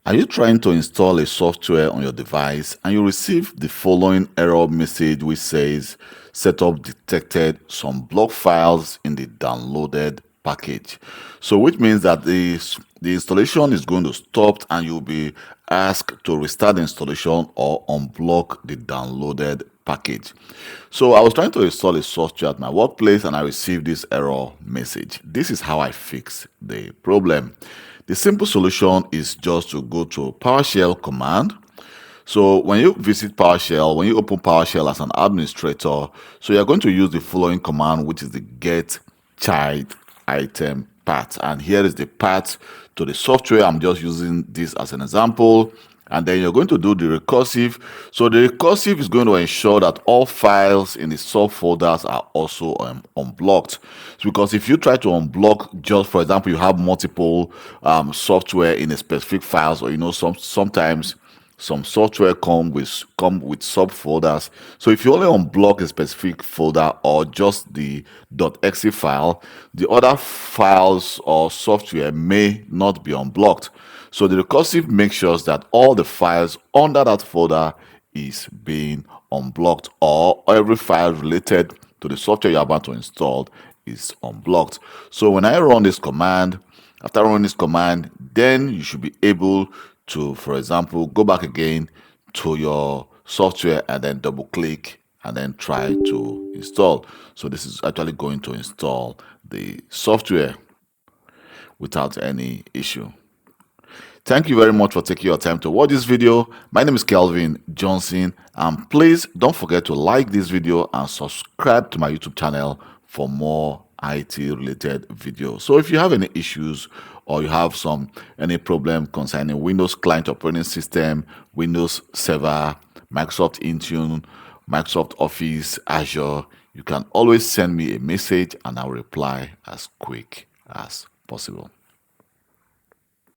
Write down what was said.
Are you trying to install a software on your device and you receive the following error message which says setup detected some block files in the downloaded package? So which means that the installation is going to stop and you'll be asked to restart the installation or unblock the downloaded package. So I was trying to install a software at my workplace and I received this error message. This is how I fix the problem. The simple solution is just to go to PowerShell command. So when you visit PowerShell, when you open PowerShell as an administrator, so you're going to use the following command, which is the Get-Childitem path. And here is the path to the software. I'm just using this as an example. And then you're going to do the recursive. So the recursive is going to ensure that all files in the subfolders are also unblocked. So because if you try to unblock, just for example, you have multiple software in a specific files, or sometimes some software come with subfolders. So if you only unblock a specific folder or just the .exe file, the other files or software may not be unblocked. So the recursive makes sure that all the files under that folder is being unblocked, or every file related to the software you're about to install is unblocked. So when I run this command, after running this command, then you should be able to, for example, go back again to your software and then double click and then try to install. So this is actually going to install the software without any issue. Thank you very much for taking your time to watch this video. My name is Kelvin Johnson, and please don't forget to like this video and subscribe to my YouTube channel for more IT related videos. So if you have any issues or you have any problem concerning Windows Client Operating System, Windows Server, Microsoft Intune, Microsoft Office, Azure, you can always send me a message and I'll reply as quick as possible.